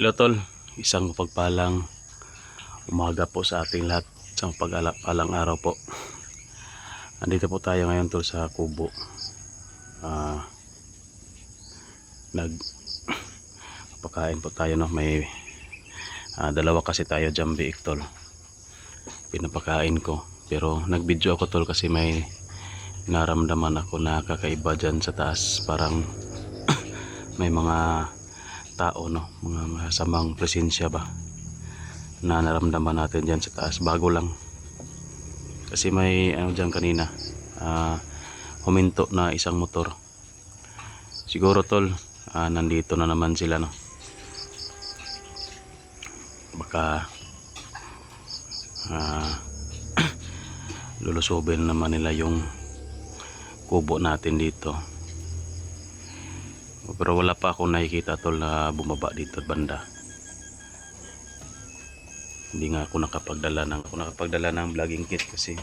Hello tol, isang pagpalang umaga po sa ating lahat. Isang pagpalang araw po. Andito po tayo ngayon tol sa kubo. Nagpakain po tayo, no? May dalawa kasi tayo jambi tol. Pinapakain ko. Pero nag-video ako tol kasi may naramdaman ako na kakaiba dyan sa taas. Parang may mga tao, no? Mga masamang presensya ba na naramdaman natin dyan sa taas. Bago lang kasi may ano dyan kanina, huminto na isang motor. Siguro tol, nandito na naman sila, no? Baka lulusobin naman nila yung kubo natin dito. Pero wala pa akong nakikita tol na bumaba dito banda. Hindi nga ako nakapagdala ng vlogging kit kasi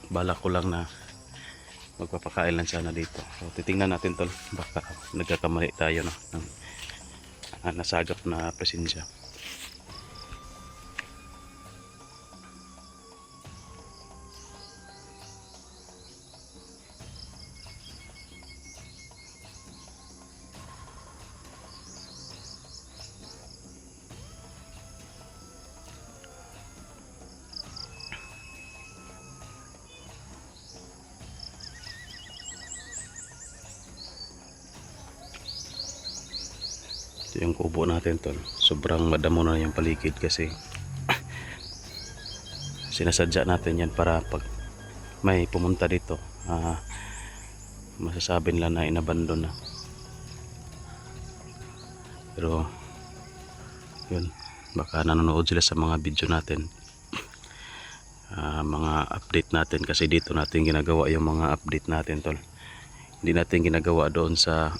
balak ko lang na magpapakain lang sana dito. So titingnan natin tol, baka nagkakamali tayo, no, ng nasagap na presensya. Ito yung kubo natin tol. Sobrang madamo na yung paligid kasi sinasadya natin yan para pag may pumunta dito, masasabi nila na inabandon na. Pero yun, baka nanonood sila sa mga video natin, mga update natin, kasi dito natin ginagawa yung mga update natin tol. Hindi natin ginagawa doon sa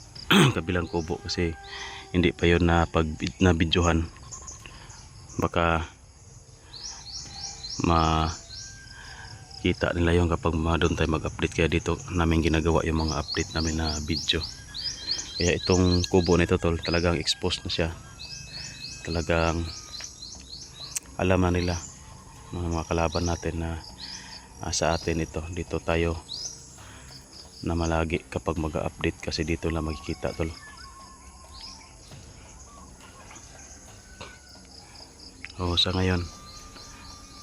kabilang kubo kasi hindi pa yun na videohan. Baka makita nila yung kapag doon tayo mag-update, kaya dito namin ginagawa yung mga update namin na video. Kaya itong kubo nito tol, talagang exposed na siya. Talagang alam na nila mga kalaban natin na sa atin ito, dito tayo na malagi kapag mag-update, kasi dito lang makikita tol. Sa ngayon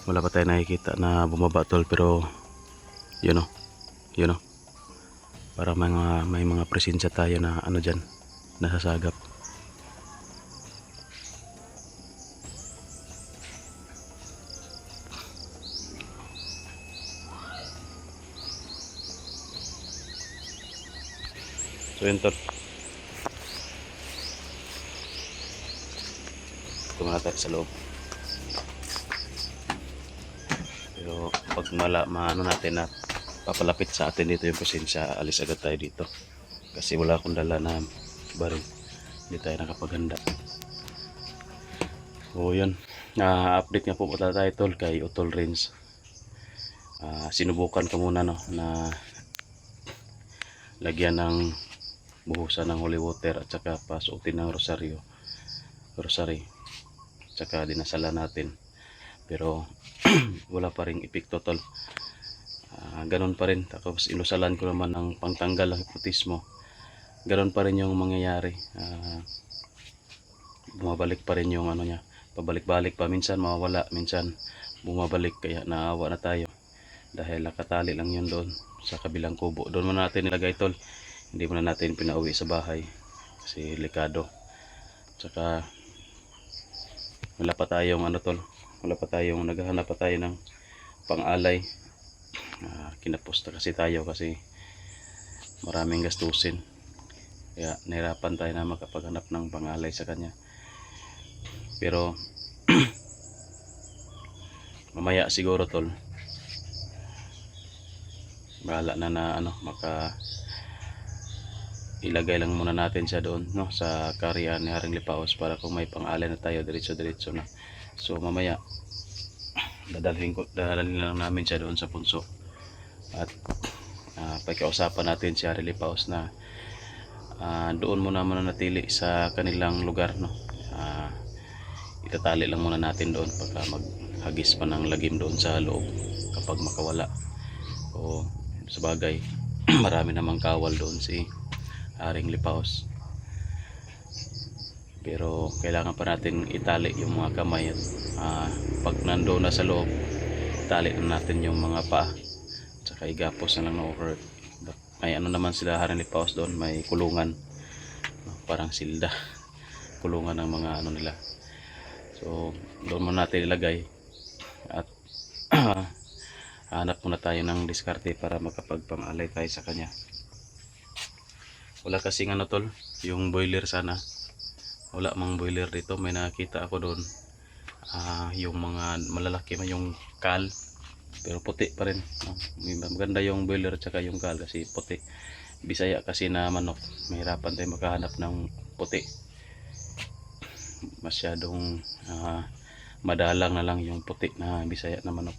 wala pa tayo nakikita na bumaba tol, pero yun o, para may mga presensya tayo na ano dyan, nasasagap. So yun tol, tumala tayo sa loob. Pero pag maano natin na papalapit sa atin dito yung presensya, alis agad tayo dito kasi wala akong dala na baril, hindi tayo nakapaghanda. So yun, update nga po pala tayo tol kay Utol Range. Sinubukan ko muna, no, na lagyan ng buhusan ng holy water at saka pasuotin ng rosary tsaka dinasala natin, pero wala pa ring epekto tol. Ganon pa rin. Tapos inusalan ko naman ng pangtanggal ng hipnotismo, ganon pa rin yung mangyayari. Bumabalik pa rin yung ano niya, pabalik-balik pa, minsan mawawala, minsan bumabalik, kaya naawa na tayo dahil nakatali lang yun doon sa kabilang kubo. Doon muna natin nilagay tol, hindi muna natin pinauwi sa bahay kasi delikado. Tsaka wala pa tayong ano tol, naghahanap pa tayo ng pang-alay. Kinaposta kasi tayo kasi maraming gastusin, kaya nahirapan tayo na makapaghanap ng pang-alay sa kanya. Pero mamaya siguro tol, bahala na ano, ilagay lang muna natin siya doon, no, sa karya ni Haring Lipaos, para kung may pang-alay na tayo, diretso na. So mamaya dadalhin lang namin siya doon sa punso, at pagkausapan natin si Haring Lipaos na doon muna mananatili sa kanilang lugar, no. Itatali lang muna natin doon pagka maghagis pa ng lagim doon sa loob kapag makawala. O sa bagay marami namang kawal doon si Haring Lipaos, pero kailangan pa natin itali yung mga kamay at pag nandoon na sa loob, itali na natin yung mga paa, tsaka igapos na lang ng over. May ano naman sila Haring Lipaos doon, may kulungan, parang silda, kulungan ng mga ano nila. So doon muna natin ilagay at hanap muna tayo ng diskarte para makapagpang-alay tayo sa kanya. Wala kasing ano tol, yung boiler sana. Wala mang boiler dito. May nakita ako doon, yung mga malalaki man yung kal, pero puti pa rin, no? Maganda yung boiler at saka yung kal kasi puti. Bisaya kasi na manok, mahirapan tayo makahanap ng puti. Masyadong madalang na lang yung puti na Bisaya na manok.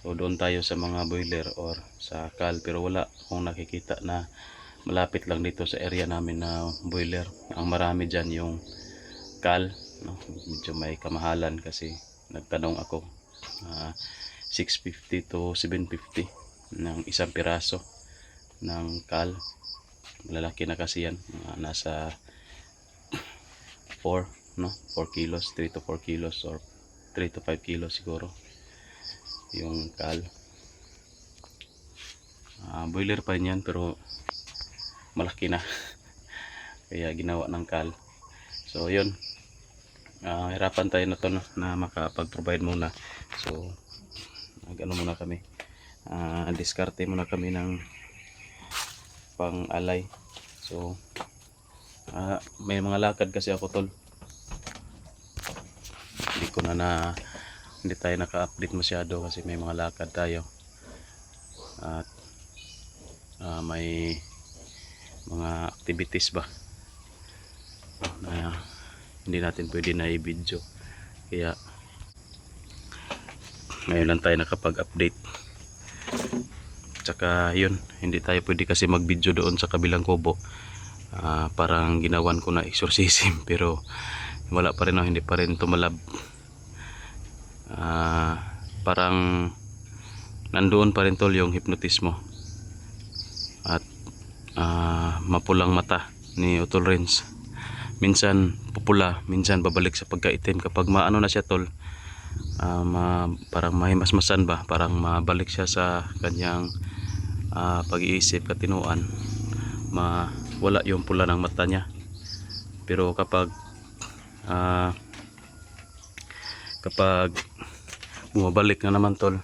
So doon tayo sa mga boiler or sa kal, pero wala akong nakikita na malapit lang dito sa area namin na boiler. Ang marami dyan yung kal, no? Medyo may kamahalan kasi nagtanong ako, 650 to 750 ng isang piraso ng kal. Malalaki na kasi yan, nasa 4, no? 4 kilos, 3 to 4 kilos or 3 to 5 kilos siguro yung kal. Boiler pa yan pero malaki na kaya ginawa ng kal. So yun, hirapan tayo na to, no, na makapag-provide muna. So ano muna kami, diskarte muna kami ng pang-alay. So may mga lakad kasi ako tol, hindi tayo naka-update masyado kasi may mga lakad tayo at may mga activities ba na hindi natin pwede na i-video, kaya ngayon lang tayo nakapag-update. Tsaka yun, hindi tayo pwede kasi mag-video doon sa kabilang kubo. Parang ginawan ko na exorcism pero wala pa rin, no? Hindi pa rin tumalab. Parang nandoon pa rin tol yung hypnotismo at mapulang mata ni Utol Renz. Minsan pupula, minsan babalik sa pagkaitim kapag maano na siya tol. Parang mahimasmasan ba, parang mabalik siya sa kanyang pag-iisip, katinuan, wala yung pula ng mata niya. Pero kapag bumabalik na naman tol,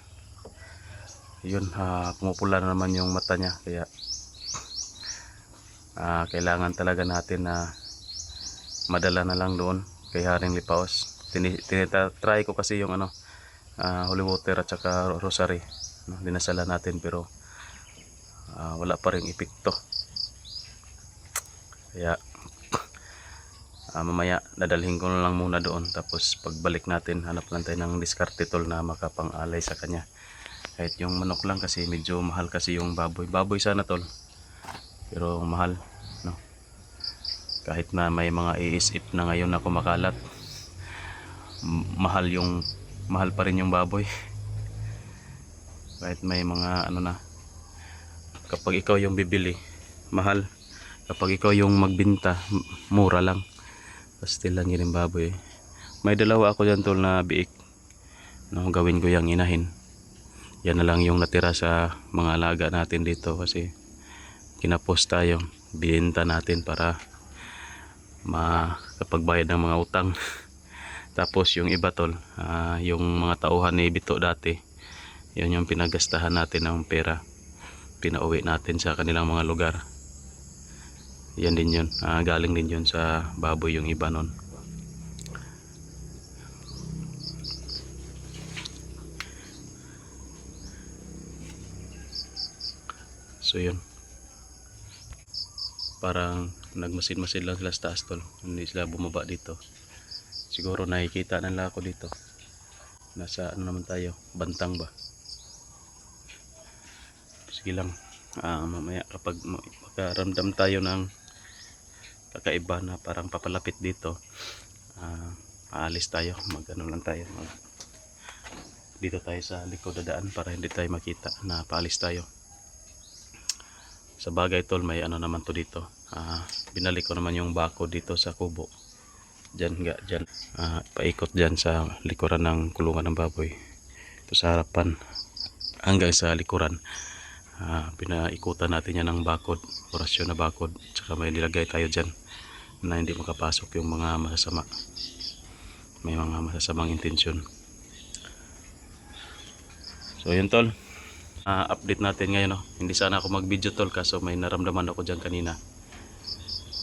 yun, pumupula na naman yung mata niya. Kaya kailangan talaga natin na madala na lang doon kay Haring Lipaos. Tinitry ko kasi yung holy water at saka rosary, no? Dinasala natin pero wala pa ring epekto. Kaya mamaya dadalhin ko na lang muna doon, tapos pagbalik natin hanap lang tayo ng diskarte tol na makapang-alay sa kanya. Kahit yung manok lang kasi medyo mahal kasi yung baboy sana tol, pero mahal, no? Kahit na may mga iisip na ngayon na kumakalat, mahal pa rin yung baboy. Kahit may mga kapag ikaw yung bibili, mahal. Kapag ikaw yung magbenta, mura lang. Still lang yun yung baboy. May dalawa ako dyan tol na biik, no, gawin ko yung inahin. Yan na lang yung natira sa mga alaga natin dito kasi kinapos tayo, binenta natin para makapagbayad ng mga utang. Tapos yung iba tol, yung mga tauhan ni Bito dati, yun yung pinagastahan natin ng pera, pinauwi natin sa kanilang mga lugar. Yan din yun, galing din yun sa baboy yung iba nun. So yun, parang nagmasid-masid lang sila sa taas tol, hindi sila bumaba dito. Siguro nakikita nila ako dito. Nasa naman tayo, bantang ba. Sige lang, mamaya kapag makaramdam tayo ng kakaiba na parang papalapit dito, aalis tayo, mag-ano lang tayo, dito tayo sa likod dadaan para hindi tayo makita na paalis tayo. Sa bagay tol, may ano naman to dito, binalik ko naman yung bako dito sa kubo, dyan paikot dyan sa likuran ng kulungan ng baboy, ito sa harapan hanggang sa likuran. Pinaikutan natin yan ng bakod, orasyon na bakod, tsaka may nilagay tayo dyan na hindi makapasok yung mga masasama, may mga masasamang intensyon. So yun tol, update natin ngayon, no? Hindi sana ako mag video tol, kaso may naramdaman ako dyan kanina,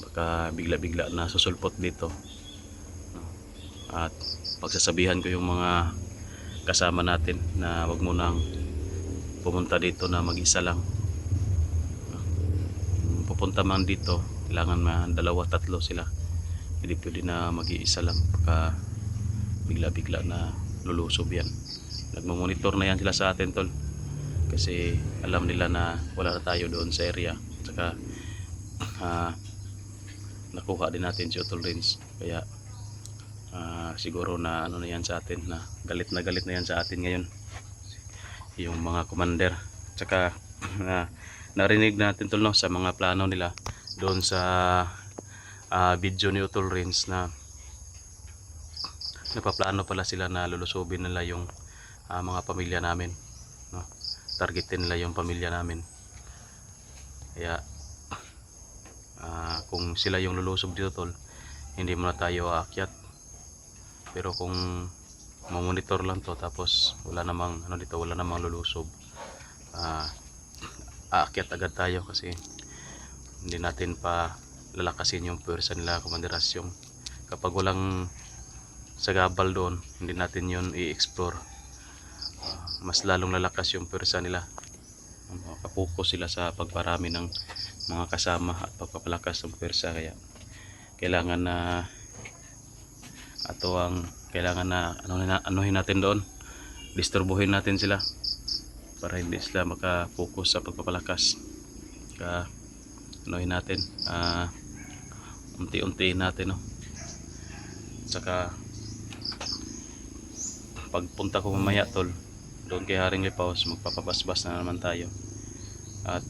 baka bigla bigla na susulpot dito, at pagsasabihan ko yung mga kasama natin na wag mo nang pumunta dito na mag-isa lang. Pupunta man dito, kailangan dalawa tatlo sila, hindi pwede na mag-iisa lang, baka bigla bigla na lulusob yan. Nagmamonitor na yan sila sa atin tol, kasi alam nila na wala na tayo doon sa area, saka nakuha din natin si Utol Renz, kaya siguro na ano na yan sa atin, na galit na yan sa atin ngayon yung mga commander. Saka narinig natin tol, no, sa mga plano nila doon sa video ni Utol Renz na napaplano pala sila na lulusubin nila yung mga pamilya namin, no? Targetin nila yung pamilya namin, kaya kung sila yung lulusob dito tol, hindi muna tayo aakyat. Pero kung mamonitor lang to, tapos wala namang ano dito, wala namang lulusob, aakyat agad tayo, kasi hindi natin pa lalakasin yung pwersa nila, komanderasyon. Kapag walang sagabal doon, hindi natin yun i-explore, mas lalong lalakas yung pwersa nila, makapokus sila sa pagparami ng mga kasama at pagpapalakas ng pwersa. Kaya kailangan na anuhin natin doon, disturbuhin natin sila para hindi sila makapokus sa pagpapalakas. Kaya anuhin natin, unti-untiin natin, no? Saka pagpunta ko mamaya tol doon kay Haring Lipaos, magpapabasbas na naman tayo, at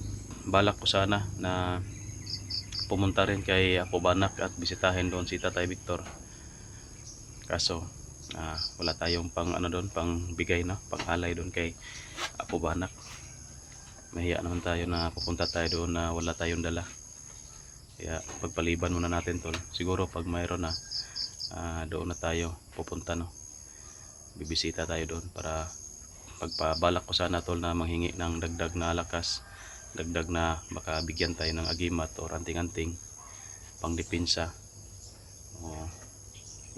balak ko sana na pumunta rin kay Apo Banak at bisitahin doon si Tatay Victor, kaso wala tayong pang ano doon, pang bigay, no, pang alay doon kay Apo Banak. Mahiya naman tayo na pupunta tayo doon na wala tayong dala, kaya pagpaliban muna natin tol. Siguro pag mayroon na, doon na tayo pupunta, no, bibisita tayo doon, para pagpabalak ko sana tol na manghingi ng dagdag na lakas, dagdag na baka bigyan tayo ng agimat o anting-anting pang depensa, o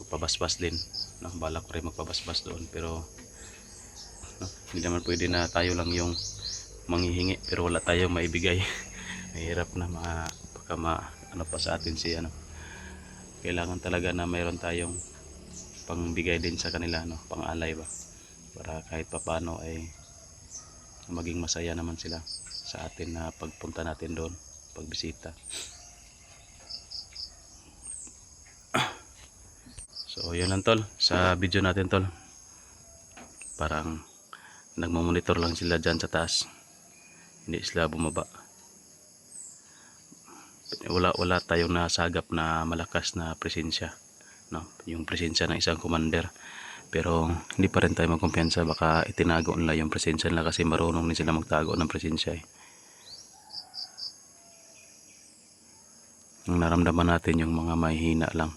magpabasbas din, no? Balak ko rin magpabasbas doon, pero no, hindi naman pwede na tayo lang yung manghihingi pero wala tayong maibigay. Mahirap na, baka ano pa sa atin si ano. Kailangan talaga na mayroon tayong pangbigay din sa kanila, no, pang alay ba, para kahit papano ay maging masaya naman sila sa atin na pagpunta natin doon, pagbisita. So yun lang tol sa video natin tol, parang nagmamonitor lang sila dyan sa taas, hindi sila bumaba. Wala tayong nasagap na malakas na presensya, no, yung presensya ng isang commander, pero hindi pa rin tayo magkumpiyansa, baka itinago nila yung presensya nila, kasi marunong din sila magtago ng presensya, eh. Ang naramdaman natin yung mga mahihina lang,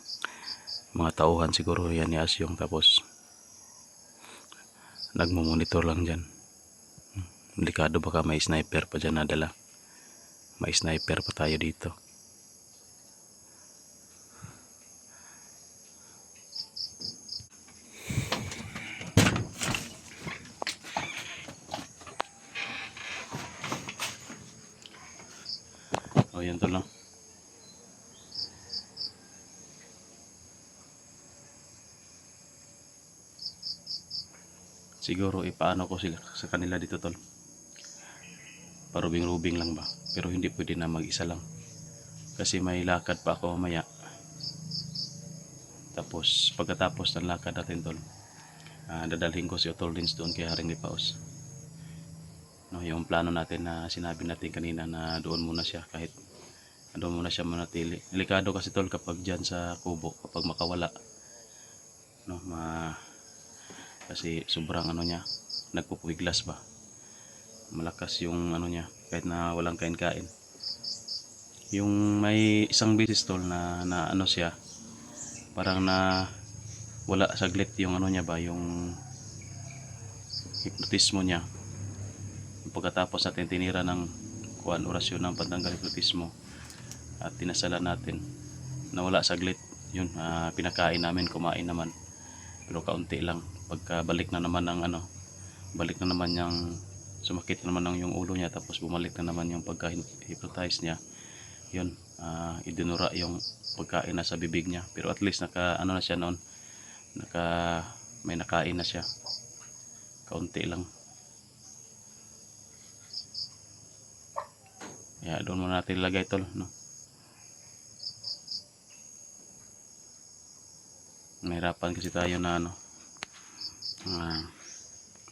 mga tauhan siguro yan ni Asyong, tapos nagmumonitor lang dyan. Delikado, baka may sniper pa dyan nadala, may sniper pa tayo dito. O yan tol, no? Siguro ipaano ko sila sa kanila dito tol, parubing-rubing lang ba, pero hindi pwede na mag-isa lang, kasi may lakad pa ako mamaya. Tapos pagkatapos ng lakad natin tol, dadalhin ko si Utol Lins doon kay Haring Lipaos. No, yung plano natin na sinabi natin kanina na doon muna siya, kahit doon muna siya manatili. Delikado kasi tol kapag dyan sa kubo, kapag makawala, no, kasi sobrang ano niya, nagpupwiglas ba, malakas yung ano niya kahit na walang kain-kain. Yung may isang beses tol na ano siya, parang na wala saglit yung ano niya ba, yung hipnotismo niya. Pagkatapos natin tinira ng orasyon ng pantanggal hipnotismo at tinasalan natin, nawala saglit yun. Pinakain namin, kumain naman, pero kaunti lang. Pagkabalik na naman ng ano, balik na naman yung sumakit na naman ng yung ulo niya, tapos bumalik na naman yung pagka-hypnotize niya, yun, idinura yung pagkain na sa bibig niya. Pero at least naka ano na siya noon, may nakain na siya, kaunti lang. Kaya doon muna natin ilagay tol, no. Mahirapan kasi tayo na ano,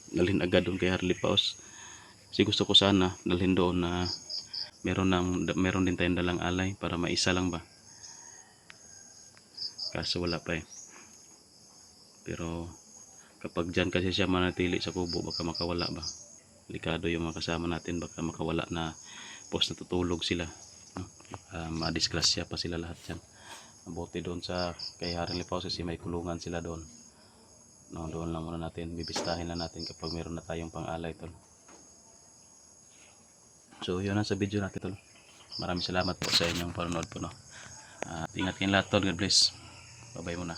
dalhin agad doon kay Harley Paus. Kasi gusto ko sana dalhin doon na meron din tayong dalang alay para maisa lang ba. Kaso wala pa eh. Pero kapag dyan kasi siya manatili sa kubo, baka makawala ba. Delikado yung mga kasama natin, baka makawala na post natutulog sila, no? Madisgrasya pa sila lahat dyan. Mabuti doon sa kay Haring Lipaos kasi may kulungan sila doon, no, doon lang muna natin, bibistahin lang natin kapag meron na tayong pang-alay tol. So yun lang sa video natin tol. Maraming salamat po sa inyong panonood po, no. Ingat kayong lahat tol. God bless. Bye bye muna.